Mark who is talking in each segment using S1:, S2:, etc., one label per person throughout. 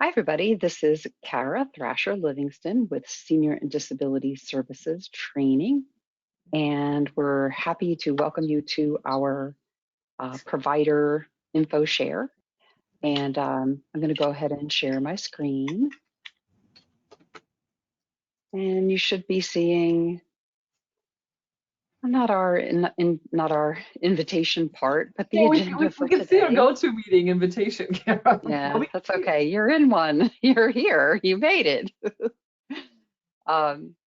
S1: Hi, everybody. This is Kara Thrasher Livingston with Senior and Disability Services Training, and we're happy to welcome you to our provider info share. And I'm going to go ahead and share my screen. And you should be seeing not our invitation part, but the agenda for
S2: we can see a
S1: today.
S2: go-to meeting invitation, Kara.
S1: Yeah, that's okay. You're in one. You're here. You made it.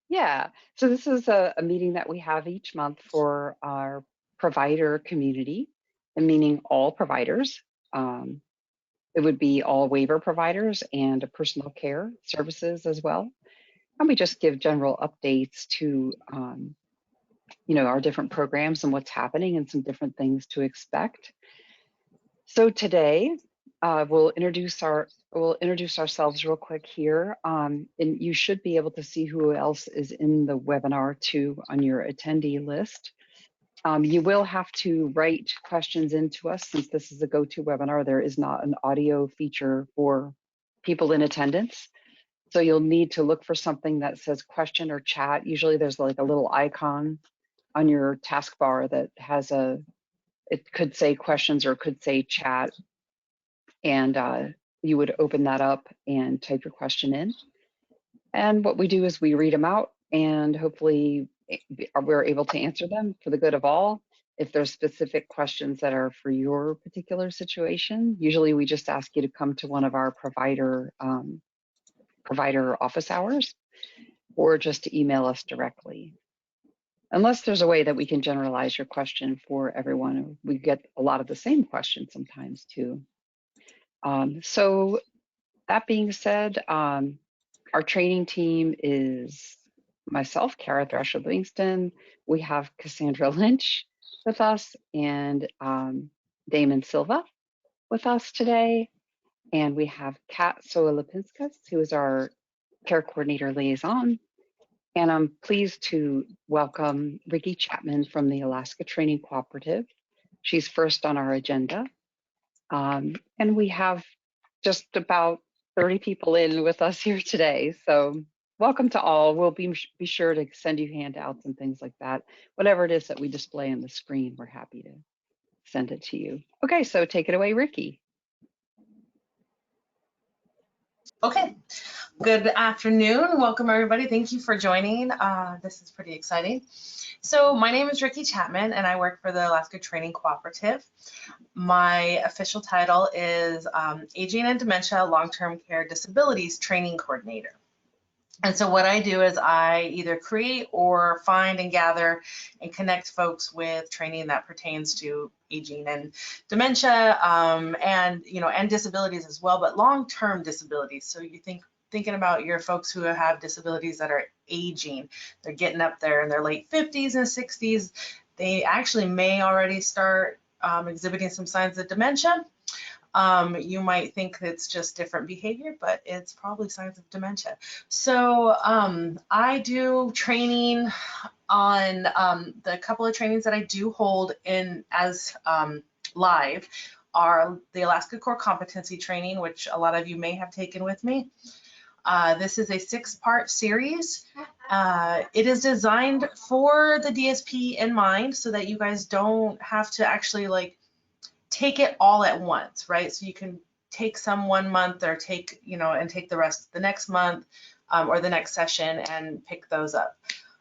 S1: Yeah, so this is a meeting that we have each month for our provider community, and meaning all providers. It would be all waiver providers and personal care services as well. And we just give general updates to, our different programs and what's happening and some different things to expect. So today, we'll introduce ourselves real quick here, and you should be able to see who else is in the webinar too on your attendee list. You will have to write questions into us since this is a go-to webinar. There is not an audio feature for people in attendance. So you'll need to look for something that says question or chat. Usually there's like a little icon on your taskbar that has it could say questions or it could say chat. And you would open that up and type your question in. And what we do is we read them out and hopefully we're able to answer them for the good of all. If there's specific questions that are for your particular situation, usually we just ask you to come to one of our provider office hours or just to email us directly. Unless there's a way that we can generalize your question for everyone. We get a lot of the same questions sometimes too. So that being said, our training team is myself, Kara Thrasher Livingston. We have Cassandra Lynch with us and Damon Silva with us today. And we have Kat Soa-Lipinskas, who is our care coordinator liaison. And I'm pleased to welcome Ricky Chapman from the Alaska Training Cooperative. She's first on our agenda. And we have just about 30 people in with us here today. So welcome to all. We'll be sure to send you handouts and things like that. Whatever it is that we display on the screen, we're happy to send it to you. Okay, so take it away, Ricky.
S3: Okay, good afternoon. Welcome everybody. Thank you for joining. This is pretty exciting. So my name is Ricky Chapman and I work for the Alaska Training Cooperative. My official title is Aging and Dementia Long-Term Care Disabilities Training Coordinator. And so what I do is I either create or find and gather and connect folks with training that pertains to aging and dementia, and disabilities as well, but long-term disabilities. So you thinking about your folks who have disabilities that are aging, they're getting up there in their late 50s and 60s. They actually may already start exhibiting some signs of dementia. You might think it's just different behavior, but it's probably signs of dementia. So I do training on the couple of trainings that I do hold in as live are the Alaska Core Competency Training, which a lot of you may have taken with me. This is a 6-part series. It is designed for the DSP in mind so that you guys don't have to actually take it all at once, right? So you can take some one month or take the rest the next month or the next session and pick those up.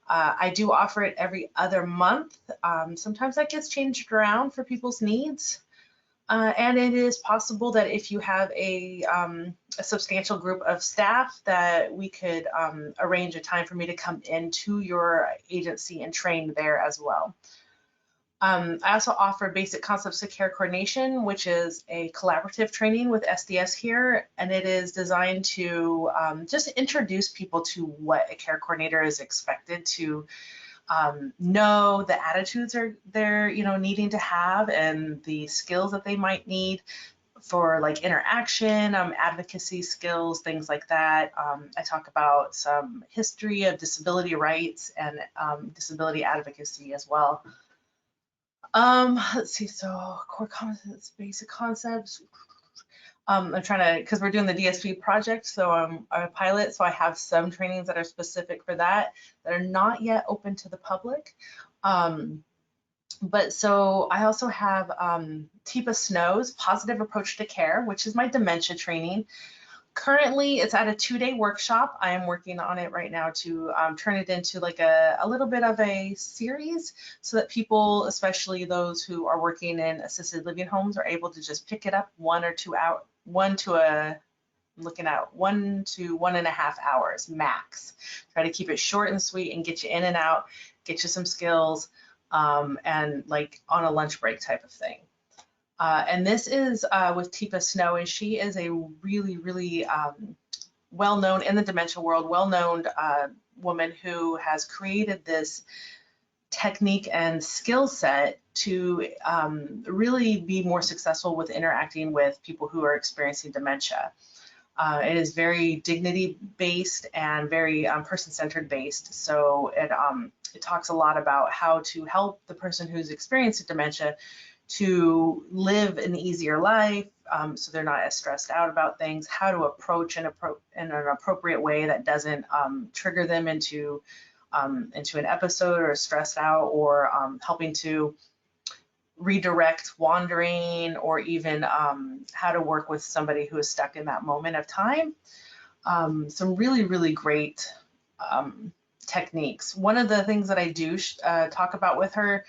S3: I do offer it every other month. Sometimes that gets changed around for people's needs. And it is possible that if you have a substantial group of staff that we could arrange a time for me to come into your agency and train there as well. I also offer Basic Concepts of Care Coordination, which is a collaborative training with SDS here, and it is designed to just introduce people to what a care coordinator is expected to know, the attitudes they're needing to have, and the skills that they might need for interaction, advocacy skills, things like that. I talk about some history of disability rights and disability advocacy as well. Let's see, so core concepts, basic concepts. I'm trying to, because we're doing the DSP project, so I'm a pilot, so I have some trainings that are specific for that are not yet open to the public. But so I also have Teepa Snow's Positive Approach to Care, which is my dementia training. Currently, it's at a 2-day workshop. I am working on it right now to turn it into like a little bit of a series so that people, especially those who are working in assisted living homes, are able to just pick it up 1 or 2 hours, 1 to 1.5 hours max. Try to keep it short and sweet and get you in and out, get you some skills, and like on a lunch break type of thing. And this is with Teepa Snow, and she is a really, really well-known in the dementia world, well-known woman who has created this technique and skill set to really be more successful with interacting with people who are experiencing dementia. It is very dignity-based and very person-centered based. So it talks a lot about how to help the person who's experiencing dementia to live an easier life, so they're not as stressed out about things, how to approach in an appropriate way that doesn't trigger them into an episode or stressed out, or helping to redirect wandering, or even how to work with somebody who is stuck in that moment of time. Some really, really great techniques. One of the things that I do talk about with her,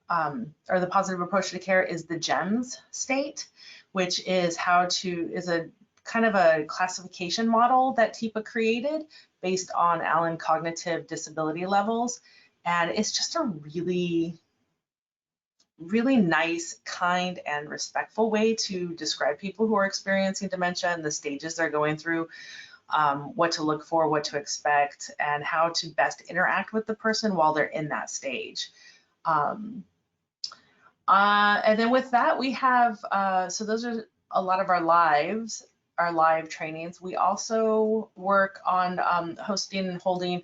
S3: or the positive approach to care, is the GEMS state, which is is a kind of a classification model that Teepa created based on Allen cognitive disability levels. And it's just a really, really nice, kind, and respectful way to describe people who are experiencing dementia and the stages they're going through, what to look for, what to expect, and how to best interact with the person while they're in that stage. And then with that, we have, so those are a lot of our live trainings. We also work on hosting and holding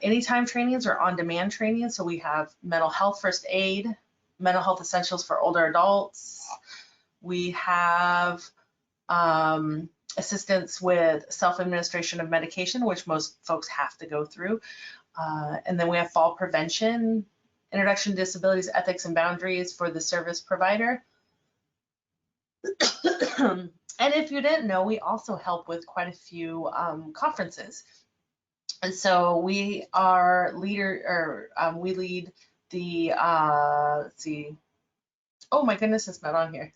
S3: anytime trainings or on-demand trainings. So we have mental health first aid, mental health essentials for older adults. We have assistance with self-administration of medication, which most folks have to go through. And then we have fall prevention, introduction to disabilities, ethics, and boundaries for the service provider. And if you didn't know, we also help with quite a few conferences. And so we are we lead the, let's see, oh my goodness, it's not on here.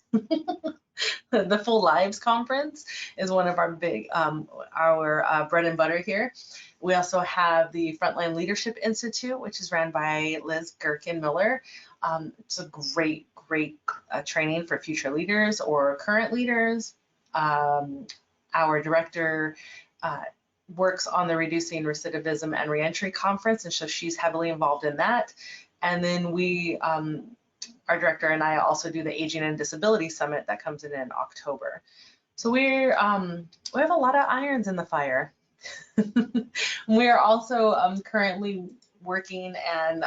S3: The Full Lives Conference is one of our big, our bread and butter here. We also have the Frontline Leadership Institute, which is ran by Liz Gherkin-Miller. It's a great training for future leaders or current leaders. Our director works on the Reducing Recidivism and Reentry Conference, and so she's heavily involved in that. And then we, our director and I also do the Aging and Disability Summit that comes in October. So we have a lot of irons in the fire. We are also currently working on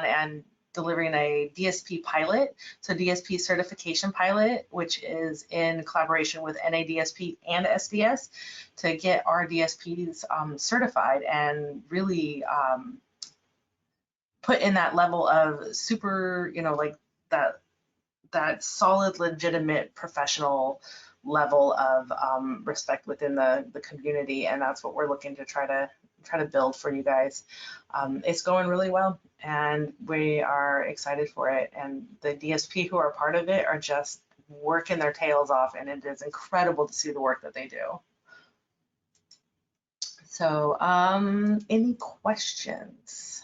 S3: and delivering a DSP pilot, so DSP certification pilot, which is in collaboration with NADSP and SDS to get our DSPs certified and really put in that level of super, like that solid, legitimate, professional level of respect within the community, and that's what we're looking to try to build for you guys. It's going really well, and we are excited for it. And the DSP who are part of it are just working their tails off, and it is incredible to see the work that they do. So, any questions?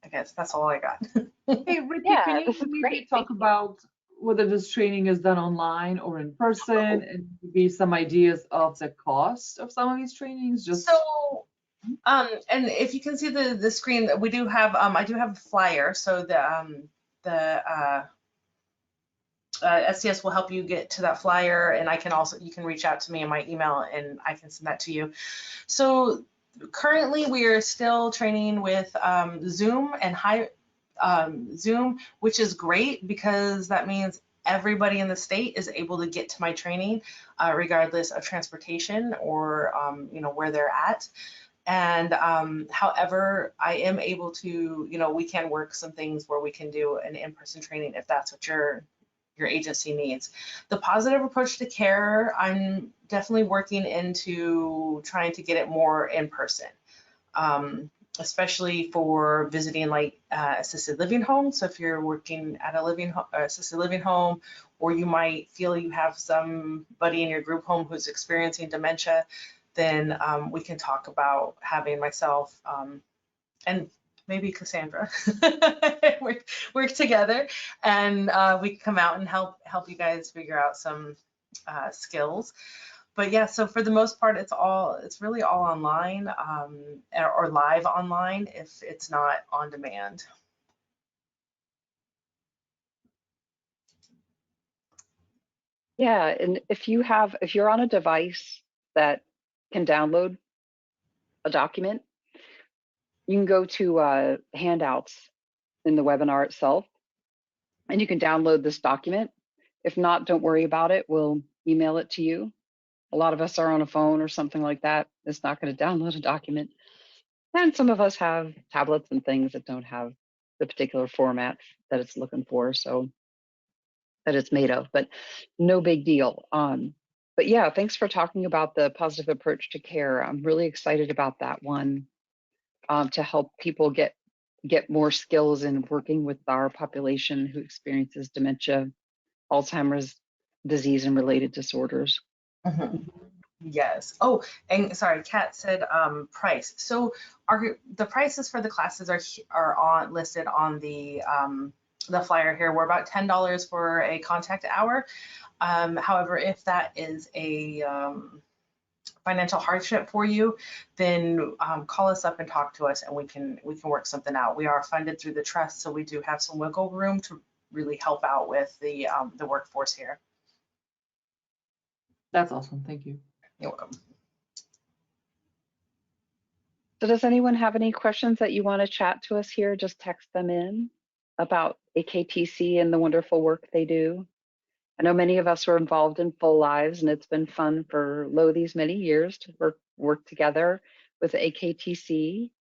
S3: I guess that's all I got.
S2: Hey, Ricky,
S1: Yeah,
S2: can you
S1: this is
S2: maybe
S1: great.
S2: talk about whether this training is done online or in person, and give some ideas of the cost of some of these trainings?
S3: So, and if you can see the screen, we do have, I do have a flyer. So the SDS will help you get to that flyer, and you can reach out to me in my email and I can send that to you. So currently we are still training with Zoom and Zoom, which is great because that means everybody in the state is able to get to my training, regardless of transportation or where they're at. And however, I am able to, we can work some things where we can do an in-person training if that's what your agency needs. The positive approach to care, I'm definitely working into trying to get it more in person, especially for visiting like assisted living homes. So if you're working at a assisted living home, or you might feel you have somebody in your group home who's experiencing dementia, then we can talk about having myself and maybe Cassandra work together, and we can come out and help you guys figure out some skills. But yeah, so for the most part, it's really all online, or live online if it's not on demand.
S1: Yeah, and if you're on a device that can download a document, you can go to handouts in the webinar itself, and you can download this document. If not, don't worry about it. We'll email it to you. A lot of us are on a phone or something like that. It's not going to download a document. And some of us have tablets and things that don't have the particular format that it's looking for, so that it's made of, but no big deal. But yeah, thanks for talking about the positive approach to care. I'm really excited about that one, to help people get more skills in working with our population who experiences dementia, Alzheimer's disease, and related disorders.
S3: Mhm. Yes. Oh, and sorry, Kat said price. So the prices for the classes are listed on the flyer here. We're about $10 for a contact hour. However, if that is a financial hardship for you, then call us up and talk to us, and we can work something out. We are funded through the trust, so we do have some wiggle room to really help out with the workforce here.
S2: That's awesome. Thank you.
S3: You're welcome.
S1: So does anyone have any questions that you want to chat to us here? Just text them in about AKTC and the wonderful work they do. I know many of us were involved in Full Lives, and it's been fun for these many years to work together with AKTC.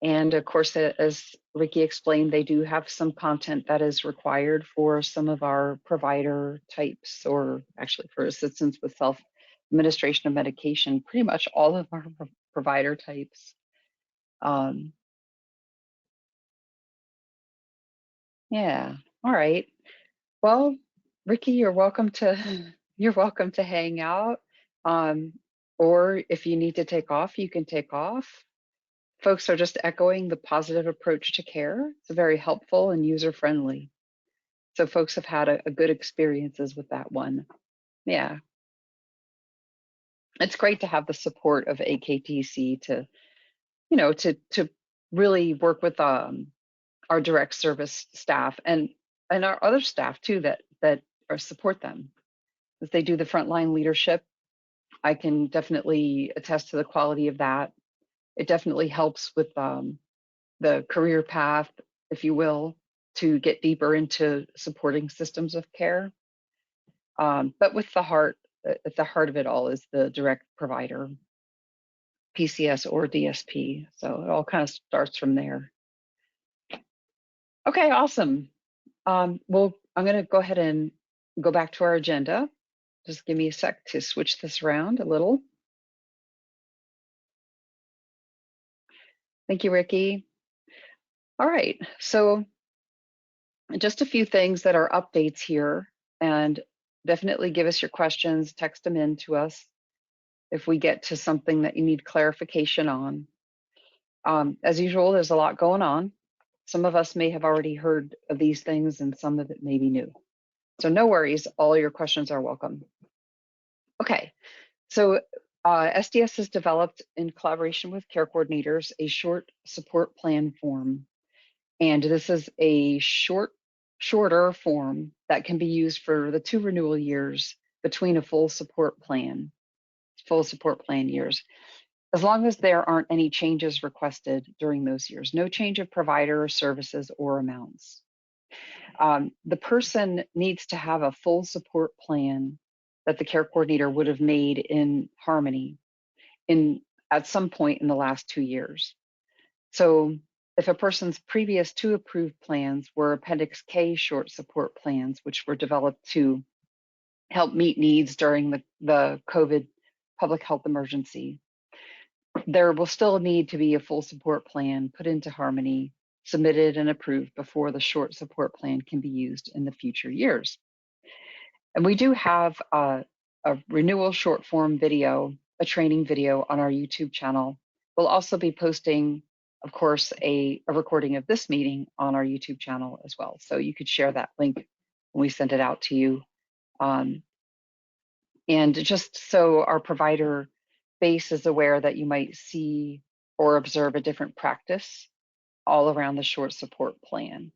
S1: And of course, as Ricky explained, they do have some content that is required for some of our provider types, or actually for assistance with self-administration of medication, pretty much all of our provider types. Yeah, all right. Well, Ricky, you're welcome to hang out. Or if you need to take off, you can take off. Folks are just echoing the positive approach to care. It's very helpful and user-friendly. So folks have had a good experiences with that one. Yeah. It's great to have the support of AKTC to, to really work with our direct service staff and our other staff too that support them as they do the frontline leadership. I can definitely attest to the quality of that. It definitely helps with the career path, if you will, to get deeper into supporting systems of care. But with the heart, at the heart of it all is the direct provider, PCS or DSP. So it all kind of starts from there. Okay, awesome. Well, I'm going to go ahead and go back to our agenda. Just give me a sec to switch this around a little. Thank you, Ricky. All right, so just a few things that are updates here, and definitely give us your questions, text them in to us if we get to something that you need clarification on. As usual, there's a lot going on. Some of us may have already heard of these things and some of it may be new. So no worries, all your questions are welcome. Okay, so SDS has developed in collaboration with care coordinators a short support plan form. And this is a shorter form that can be used for the 2 renewal years between a full support plan years, as long as there aren't any changes requested during those years. No change of provider, services, or amounts. The person needs to have a full support plan that the care coordinator would have made in Harmony at some point in the last 2 years. So if a person's previous 2 approved plans were Appendix K short support plans, which were developed to help meet needs during the COVID public health emergency, there will still need to be a full support plan put into Harmony, submitted and approved before the short support plan can be used in the future years. And we do have a renewal short form video, a training video on our YouTube channel. We'll also be posting, of course, a recording of this meeting on our YouTube channel as well. So you could share that link when we send it out to you. And just so our provider base is aware that you might see or observe a different practice all around the short support plan.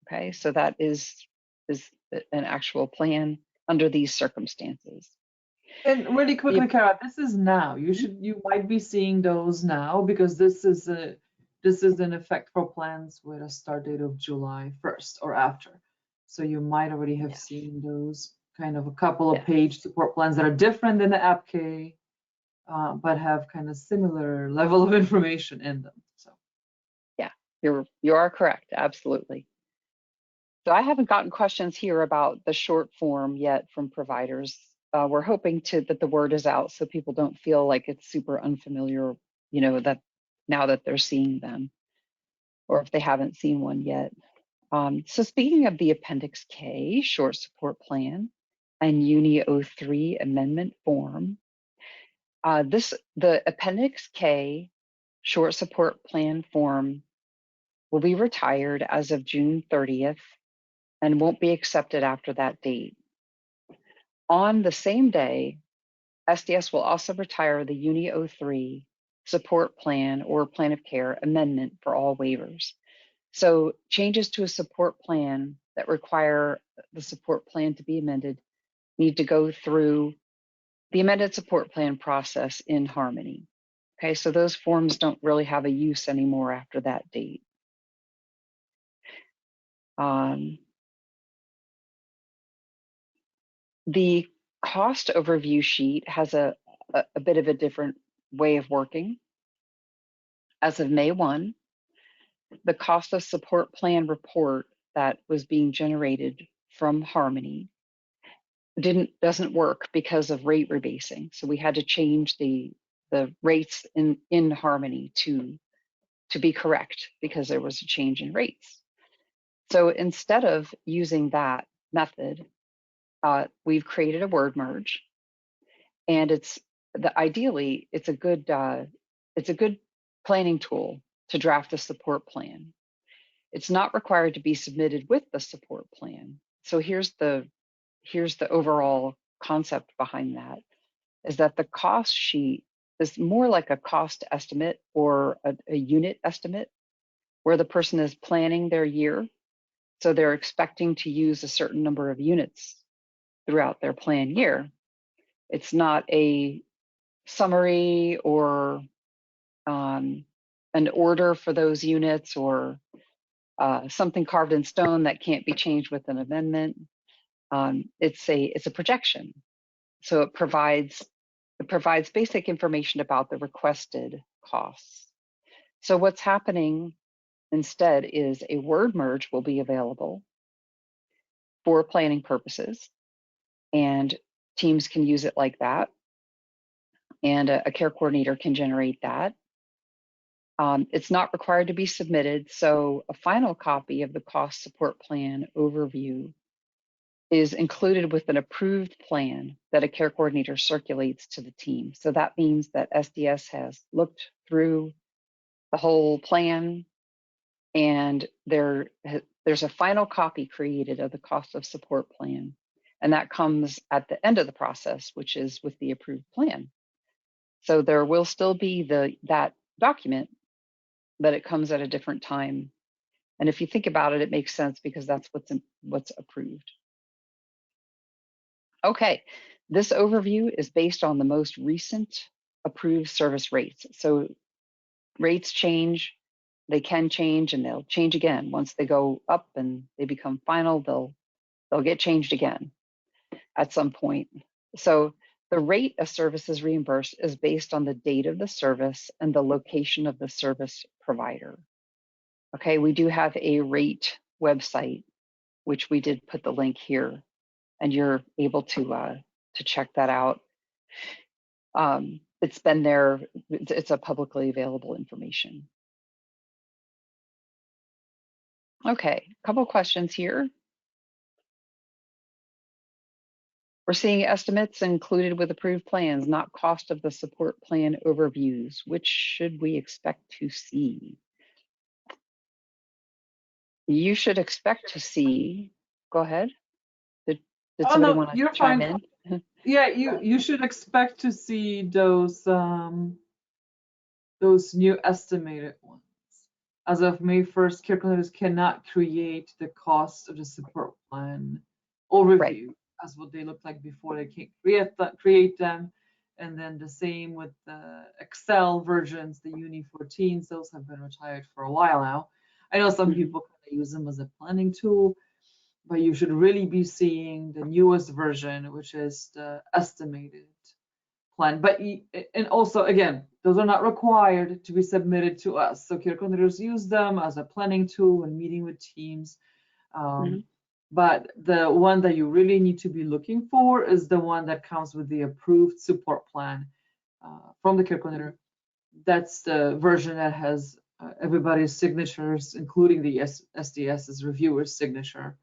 S1: Okay, so that is an actual plan under these circumstances.
S2: And really quickly, Kara, this is now. You might be seeing those now because this is in effect for plans with a start date of July 1st or after. So you might already have seen those kind of a couple of page support plans that are different than the AppK, but have kind of similar level of information in them. So
S1: yeah, you are correct, absolutely. So I haven't gotten questions here about the short form yet from providers. We're hoping that the word is out so people don't feel like it's super unfamiliar, that now that they're seeing them, or if they haven't seen one yet. So speaking of the Appendix K short support plan and Uni 03 amendment form, the Appendix K short support plan form will be retired as of June 30th and won't be accepted after that date. On the same day, SDS will also retire the Uni 03 support plan or plan of care amendment for all waivers. So changes to a support plan that require the support plan to be amended need to go through the amended support plan process in Harmony. Okay, so those forms don't really have a use anymore after that date. The cost overview sheet has a bit of a different way of working. As of May 1, the cost of support plan report that was being generated from Harmony doesn't work because of rate rebasing. So we had to change the rates in Harmony to be correct because there was a change in rates. So instead of using that method, we've created a word merge, and ideally it's a good planning tool to draft a support plan. It's not required to be submitted with the support plan. So here's the overall concept behind that, is that the cost sheet is more like a cost estimate or a unit estimate where the person is planning their year. So they're expecting to use a certain number of units throughout their plan year. It's not a summary or an order for those units or something carved in stone that can't be changed with an amendment. It's a projection. So it provides basic information about the requested costs. So what's happening instead is a word merge will be available for planning purposes, and teams can use it like that, and a care coordinator can generate that. It's not required to be submitted, so a final copy of the cost support plan overview is included with an approved plan that a care coordinator circulates to the team. So that means that SDS has looked through the whole plan, and there's a final copy created of the cost of support plan, and that comes at the end of the process, which is with the approved plan. So there will still be that document, but it comes at a different time. And if you think about it, it makes sense because that's what's approved. Okay, this overview is based on the most recent approved service rates. So rates change they can change and they'll change again. Once they go up and they become final, they'll get changed again at some point. So the rate a service is reimbursed is based on the date of the service and the location of the service provider. Okay, we do have a rate website, which we did put the link here, and you're able to check that out. It's been there, it's a publicly available information. Okay, a couple questions here. We're seeing estimates included with approved plans, not cost of the support plan overviews. Which should we expect to see? You should expect to see, go ahead. Did
S2: Oh,
S1: somebody
S2: no,
S1: want to
S2: you're
S1: chime
S2: fine.
S1: in?
S2: Yeah, you should expect to see those new estimated ones. As of May 1st, care coordinators cannot create the cost of the support plan overview
S1: Right.
S2: as what they look like before. They can't create them. And then the same with the Excel versions, the Uni 14s, those have been retired for a while now. I know some people kind of use them as a planning tool, but you should really be seeing the newest version, which is the estimated plan. But and also, again, those are not required to be submitted to us. So care coordinators use them as a planning tool when meeting with teams. But the one that you really need to be looking for is the one that comes with the approved support plan from the care coordinator. That's the version that has everybody's signatures, including the SDS's reviewer's signature.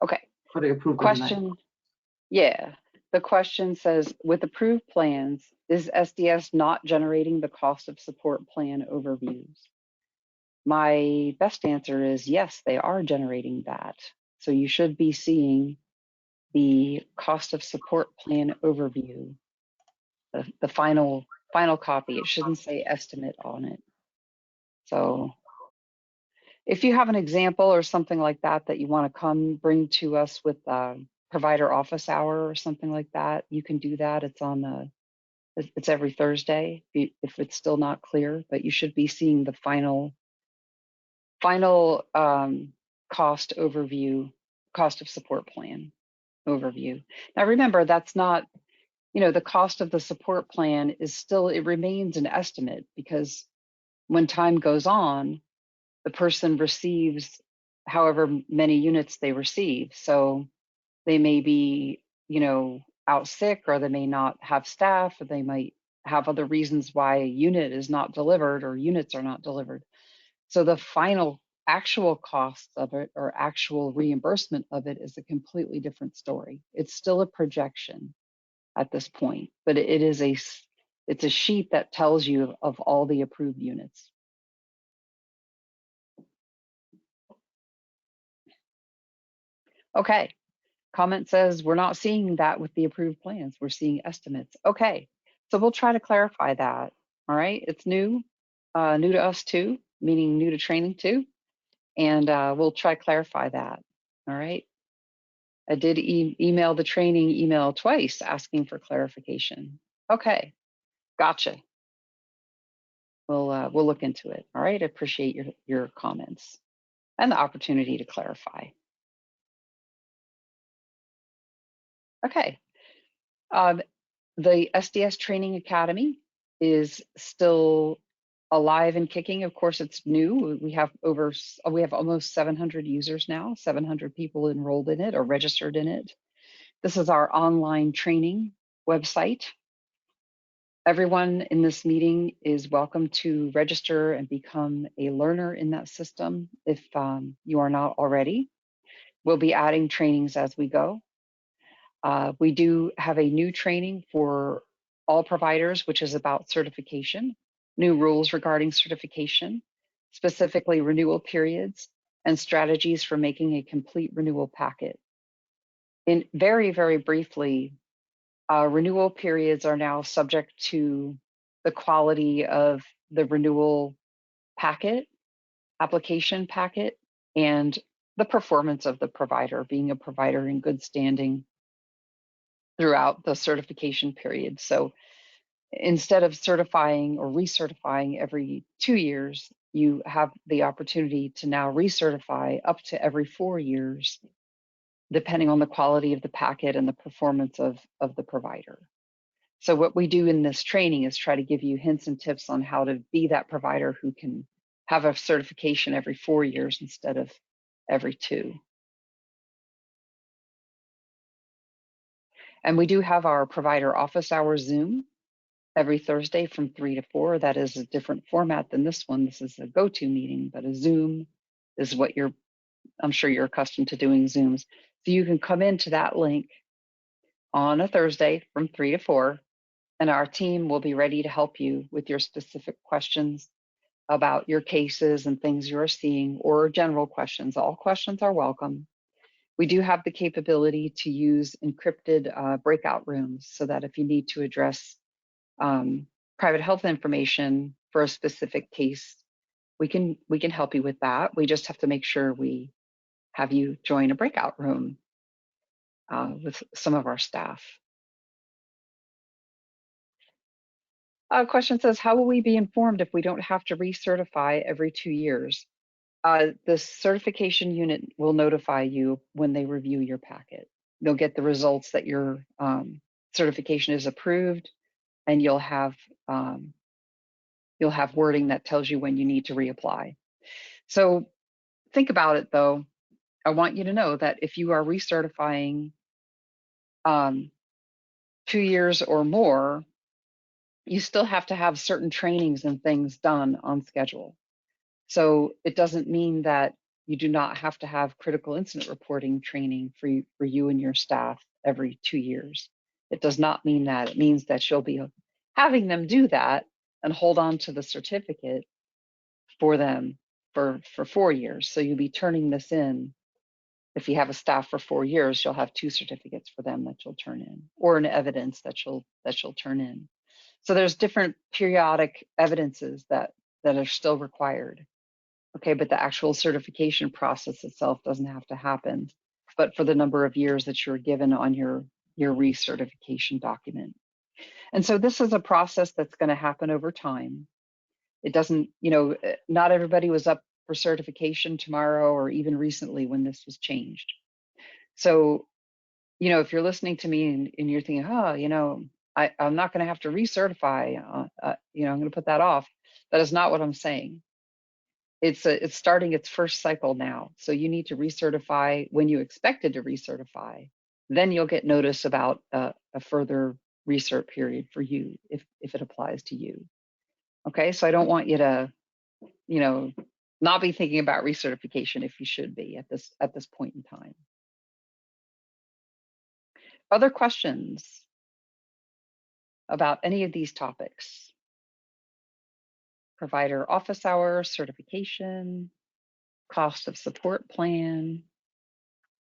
S1: Okay.
S2: For the approved
S1: question. Yeah. The question says, with approved plans, is SDS not generating the cost of support plan overviews? My best answer is yes, they are generating that. So you should be seeing the cost of support plan overview, the final copy. It shouldn't say estimate on it. So if you have an example or something like that that you want to come bring to us with provider office hour or something like that, you can do that. It's every Thursday if it's still not clear, but you should be seeing the final cost overview, cost of support plan overview. Now remember, that's not, the cost of the support plan is still, it remains an estimate, because when time goes on, the person receives however many units they receive. So they may be, out sick, or they may not have staff, or they might have other reasons why a unit is not delivered or units are not delivered. So the final actual costs of it or actual reimbursement of it is a completely different story. It's still a projection at this point, but it's a sheet that tells you of all the approved units. Okay, comment says we're not seeing that with the approved plans. We're seeing estimates. Okay, so we'll try to clarify that. All right, it's new to us too, meaning new to training too. And we'll try to clarify that. All right. I did email the training email twice asking for clarification. Okay, gotcha. We'll look into it. All right, I appreciate your comments and the opportunity to clarify. Okay, the SDS Training Academy is still alive and kicking. Of course, it's new. We have almost 700 users now, 700 people enrolled in it or registered in it. This is our online training website. Everyone in this meeting is welcome to register and become a learner in that system if you are not already. We'll be adding trainings as we go. We do have a new training for all providers, which is about certification, new rules regarding certification, specifically renewal periods and strategies for making a complete renewal packet. In very, very briefly, renewal periods are now subject to the quality of the renewal packet, application packet, and the performance of the provider, being a provider in good standing throughout the certification period. So instead of certifying or recertifying every 2 years, you have the opportunity to now recertify up to every 4 years, depending on the quality of the packet and the performance of the provider. So what we do in this training is try to give you hints and tips on how to be that provider who can have a certification every 4 years instead of every 2. And we do have our provider office hours Zoom every Thursday from 3 to 4. That is a different format than this one. This is a go-to meeting, but a Zoom is what I'm sure you're accustomed to doing Zooms. So you can come into that link on a Thursday from 3 to 4, and our team will be ready to help you with your specific questions about your cases and things you're seeing, or general questions. All questions are welcome. We do have the capability to use encrypted breakout rooms so that if you need to address private health information for a specific case, we can help you with that. We just have to make sure we have you join a breakout room with some of our staff. Question says, how will we be informed if we don't have to recertify every 2 years? The certification unit will notify you when they review your packet. You'll get the results that your certification is approved, and you'll have wording that tells you when you need to reapply. So think about it, though. I want you to know that if you are recertifying 2 years or more, you still have to have certain trainings and things done on schedule. So it doesn't mean that you do not have to have critical incident reporting training for you and your staff every 2 years. It does not mean that. It means that you'll be having them do that and hold on to the certificate for them for 4 years. So you'll be turning this in. If you have a staff for 4 years, you'll have 2 certificates for them that you'll turn in, or an evidence that you'll turn in. So there's different periodic evidences that are still required. Okay, but the actual certification process itself doesn't have to happen, but for the number of years that you're given on your recertification document. And so this is a process that's going to happen over time. It doesn't, not everybody was up for certification tomorrow or even recently when this was changed. So, if you're listening to me and you're thinking, I'm not going to have to recertify, I'm going to put that off. That is not what I'm saying. It's starting its first cycle now. So you need to recertify when you expected to recertify. Then you'll get notice about a further recert period for you if it applies to you. Okay, so I don't want you to, not be thinking about recertification if you should be at this point in time. Other questions about any of these topics? Provider office hours, certification, cost of support plan.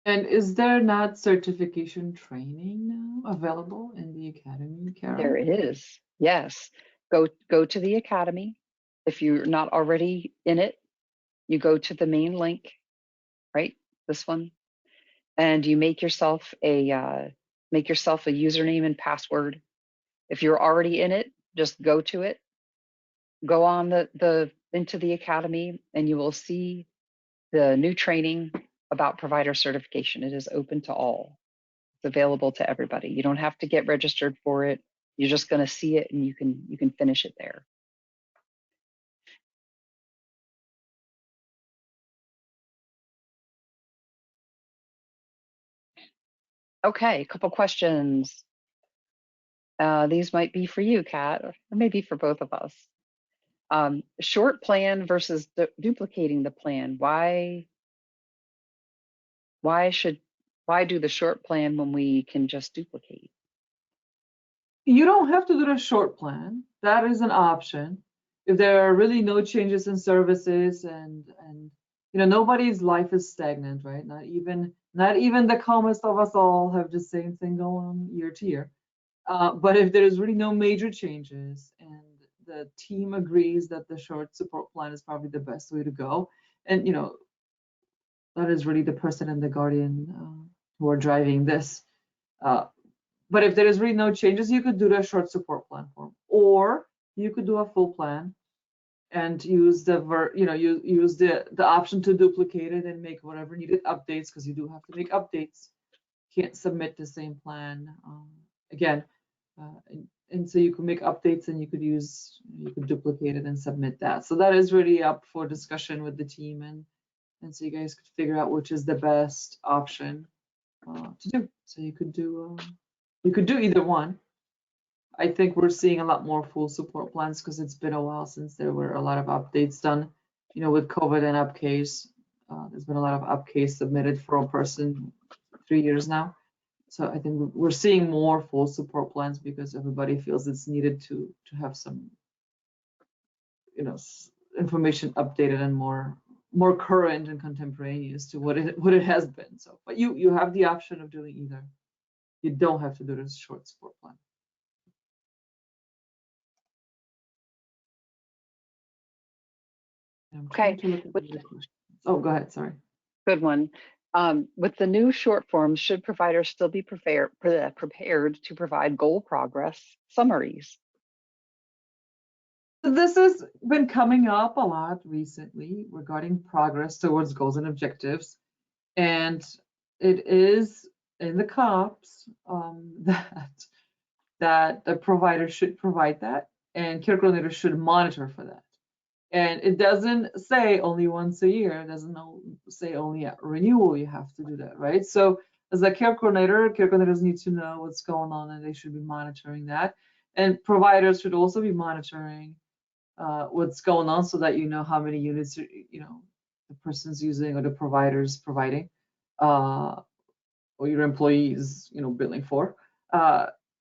S2: And is there not certification training now available in the academy, Carol?
S1: There is, yes. Go to the academy. If you're not already in it, you go to the main link, right? This one, and you make yourself a username and password. If you're already in it, just go to it. Go on into the academy, and you will see the new training about provider certification. It is open to all. It's available to everybody. You don't have to get registered for it. You're just going to see it, and you can finish it there. Okay, a couple questions. These might be for you, Kat, or maybe for both of us. Short plan versus duplicating the plan. Why do the short plan when we can just duplicate?
S2: You don't have to do the short plan. That is an option. If there are really no changes in services and nobody's life is stagnant, right? Not even the calmest of us all have the same thing going on year to year. But if there's really no major changes and the team agrees that the short support plan is probably the best way to go, and that is really the person and the guardian who are driving this. But if there is really no changes, you could do the short support plan form. or you could do a full plan and use use the option to duplicate it and make whatever needed updates, because you do have to make updates. Can't submit the same plan again. And so you can make updates and you could duplicate it and submit that. So that is really up for discussion with the team, and so you guys could figure out which is the best option to do. So you could do either one. I think we're seeing a lot more full support plans because it's been a while since there were a lot of updates done. With COVID and upcase, there's been a lot of upcase submitted for a person 3 years now. So I think we're seeing more full support plans because everybody feels it's needed to have some, information updated and more current and contemporaneous to what it has been. So, but you have the option of doing either. You don't have to do this short support plan. I'm trying to look at the questions. Oh, go ahead. Sorry.
S1: Good one. With the new short forms, should providers still be prepared to provide goal progress summaries?
S2: So this has been coming up a lot recently regarding progress towards goals and objectives. And it is in the COPS that the provider should provide that, and care coordinators should monitor for that. And it doesn't say only once a year. It doesn't say only at renewal you have to do that, right? So as a care coordinators need to know what's going on, and they should be monitoring that. And providers should also be monitoring what's going on, so that you know how many units the person's using or the provider's providing, or your employees billing for.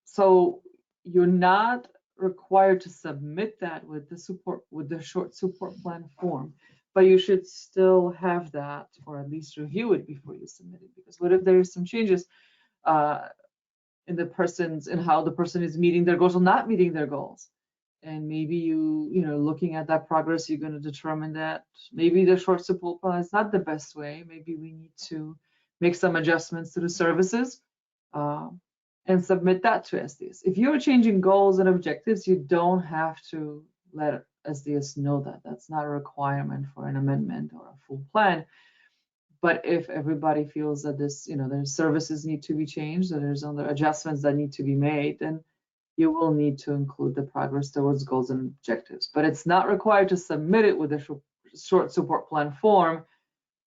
S2: So you're not required to submit that with the short support plan form, but you should still have that, or at least review it before you submit it. Because what if there's some changes in how the person is meeting their goals or not meeting their goals? And maybe looking at that progress, you're going to determine that maybe the short support plan is not the best way. Maybe we need to make some adjustments to the services and submit that to SDS. If you're changing goals and objectives, you don't have to let SDS know that. That's not a requirement for an amendment or a full plan. But if everybody feels that their services need to be changed, or there's other adjustments that need to be made, then you will need to include the progress towards goals and objectives. But it's not required to submit it with a short support plan form,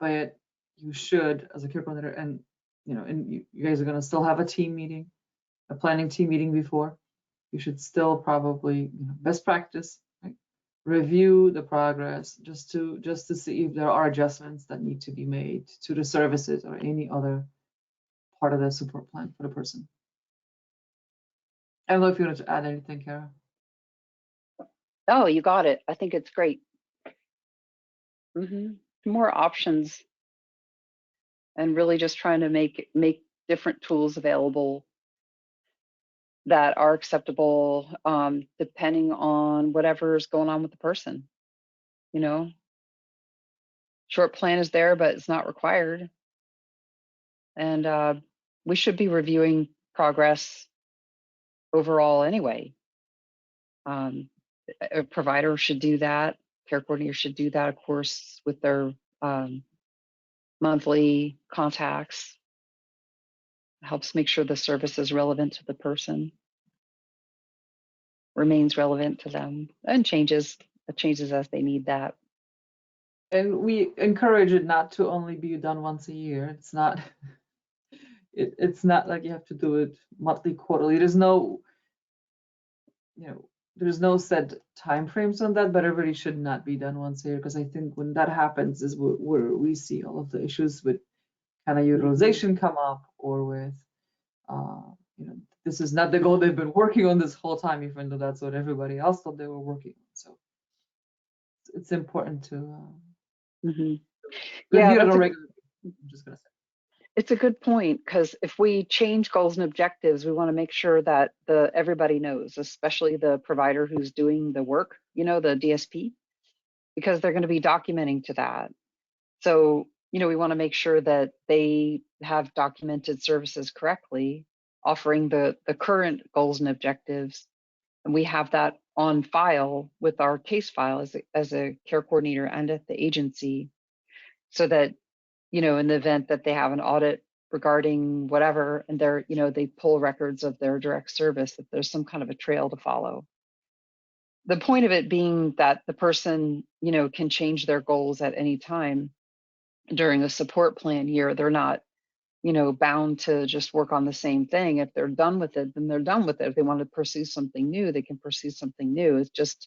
S2: but you should, as a care coordinator, and you guys are going to still have a team meeting, a planning team meeting before. You should still probably, best practice, right? Review the progress just to see if there are adjustments that need to be made to the services or any other part of the support plan for the person. I don't know if you wanted to add anything, Kara.
S1: Oh, you got it. I think it's great. More options, and really just trying to make different tools available that are acceptable, depending on whatever's going on with the person. Short plan is there, but it's not required. And we should be reviewing progress overall anyway. A provider should do that. Care coordinator should do that, of course, with their monthly contacts. It helps make sure the service is relevant to the person, remains relevant to them, and changes as they need that.
S2: And we encourage it not to only be done once a year. It's not it's not like you have to do it monthly, quarterly. There's no set time frames on that, but it really should not be done once a year, because I think when that happens is where we see all of the issues with kind of utilization come up, or with this is not the goal they've been working on this whole time, even though that's what everybody else thought they were working on. So it's important to review it on a regular basis. I'm just gonna say.
S1: It's a good point, because if we change goals and objectives, we want to make sure that everybody knows, especially the provider who's doing the work, the DSP, because they're going to be documenting to that. So, we want to make sure that they have documented services correctly, offering the current goals and objectives. And we have that on file with our case file as a care coordinator and at the agency, so that, you know, in the event that they have an audit regarding whatever, and they're, you know, they pull records of their direct service, that there's some kind of a trail to follow. The point of it being that the person, you know, can change their goals at any time during a support plan year. They're not, you know, bound to just work on the same thing. If they're done with it, then they're done with it. If they want to pursue something new, they can pursue something new. It's just,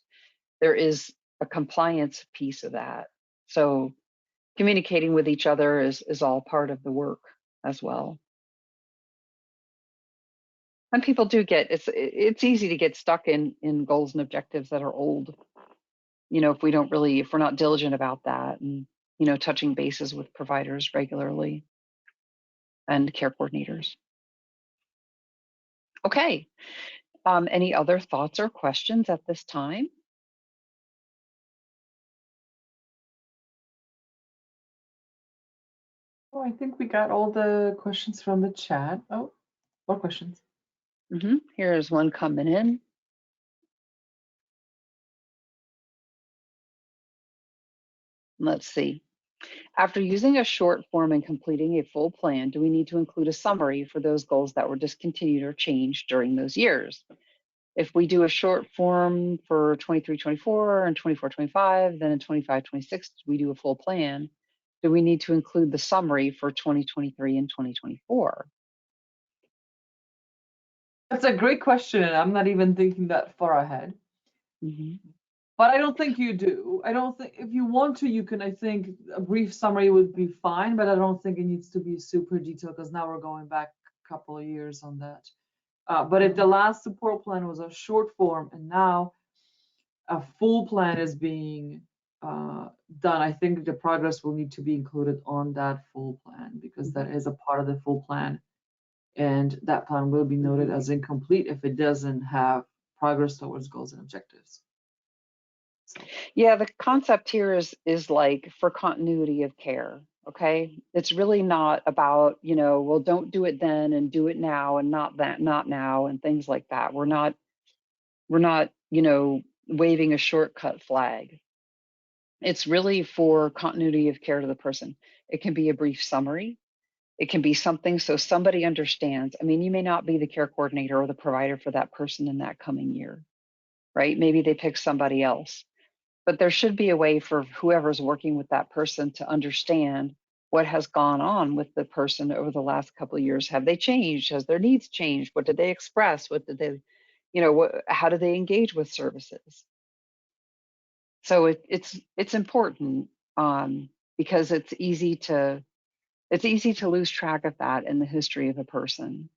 S1: there is a compliance piece of that. So communicating with each other is all part of the work as well. And people do get, it's easy to get stuck in goals and objectives that are old. You know, if we're not diligent about that, and, you know, touching bases with providers regularly and care coordinators. Okay. Any other thoughts or questions at this time?
S2: Oh, I think we got all the questions from the chat. Oh, more questions.
S1: Here's one coming in. Let's see. After using a short form and completing a full plan, do we need to include a summary for those goals that were discontinued or changed during those years? If we do a short form for 23-24 and 24-25, then in 25-26, we do a full plan, do we need to include the summary for 2023 and 2024?
S2: That's a great question, and I'm not even thinking that far ahead. But I don't think you do. I don't think, if you want to, you can, I think a brief summary would be fine, but I don't think it needs to be super detailed, because now we're going back a couple of years on that. But if the last support plan was a short form and now a full plan is being done, I think the progress will need to be included on that full plan, because that is a part of the full plan. And that plan will be noted as incomplete if it doesn't have progress towards goals and objectives.
S1: Yeah, the concept here is like for continuity of care. Okay, it's really not about, you know, well, don't do it then and do it now and not now and things like that. We're not, you know, waving a shortcut flag. It's really for continuity of care to the person. It can be a brief summary. It can be something so somebody understands. I mean, you may not be the care coordinator or the provider for that person in that coming year, right? Maybe they pick somebody else. But there should be a way for whoever's working with that person to understand what has gone on with the person over the last couple of years. Have they changed? Has their needs changed? What did they express? What did they, you know, how do they engage with services? So it's important, because it's easy to lose track of that in the history of a person.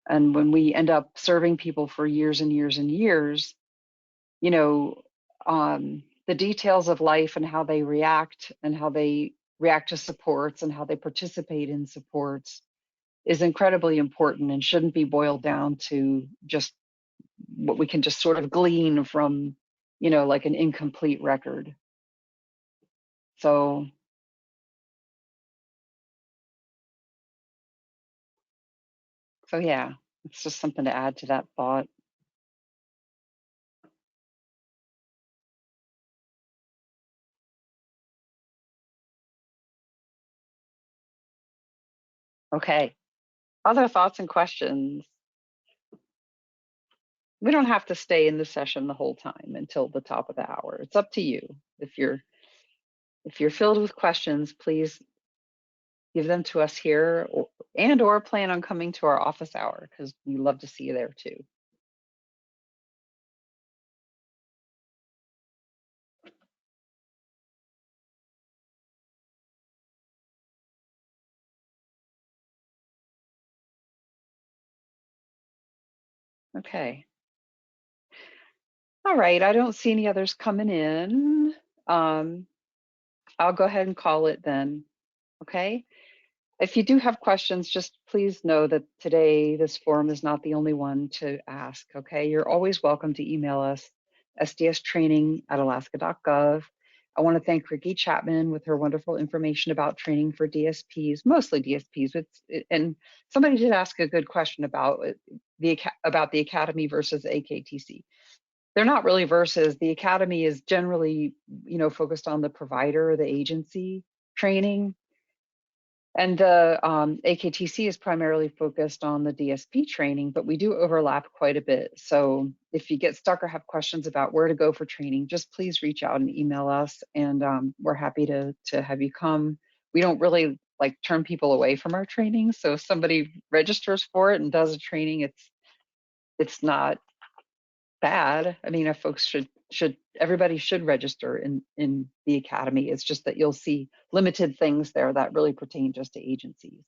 S1: And when we end up serving people for years and years and years, you know, the details of life and how they react to supports and how they participate in supports is incredibly important and shouldn't be boiled down to just what we can just sort of glean from, you know, like an incomplete record. So yeah, it's just something to add to that thought. Okay, other thoughts and questions? We don't have to stay in the session the whole time until the top of the hour. It's up to you. If you're filled with questions, please give them to us here, or plan on coming to our office hour, because we love to see you there too. Okay. All right, I don't see any others coming in. I'll go ahead and call it then, okay? If you do have questions, just please know that today this forum is not the only one to ask, okay? You're always welcome to email us, sdstraining@alaska.gov. I want to thank Ricky Chapman with her wonderful information about training for DSPs, mostly DSPs. And somebody did ask a good question about the academy versus AKTC. They're not really versus. The academy is generally, focused on the provider, the agency training. And the AKTC is primarily focused on the DSP training, but we do overlap quite a bit. So if you get stuck or have questions about where to go for training, just please reach out and email us, and we're happy to have you come. We don't really like turn people away from our training. So if somebody registers for it and does a training, it's not bad. I mean, if folks everybody should register in the academy. It's just that you'll see limited things there that really pertain just to agencies.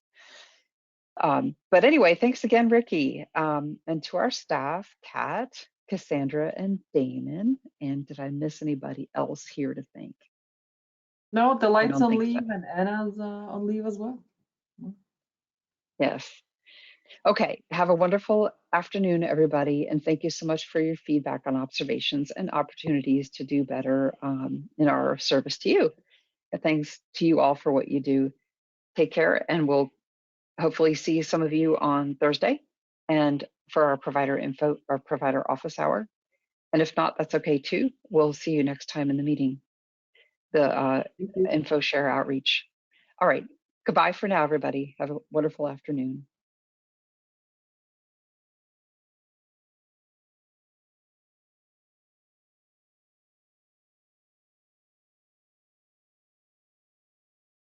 S1: But anyway, thanks again, Ricky, and to our staff, Kat, Cassandra, and Damon. And did I miss anybody else here to thank?
S2: No, the light's
S1: don't
S2: on
S1: think
S2: leave
S1: so.
S2: and Anna's on leave as well.
S1: Yes. Okay, have a wonderful afternoon, everybody, and thank you so much for your feedback on observations and opportunities to do better in our service to you. And thanks to you all for what you do. Take care, and we'll hopefully see some of you on Thursday and for our provider info, our provider office hour. And if not, that's okay too. We'll see you next time in the meeting, the info share outreach. All right, goodbye for now, everybody. Have a wonderful afternoon.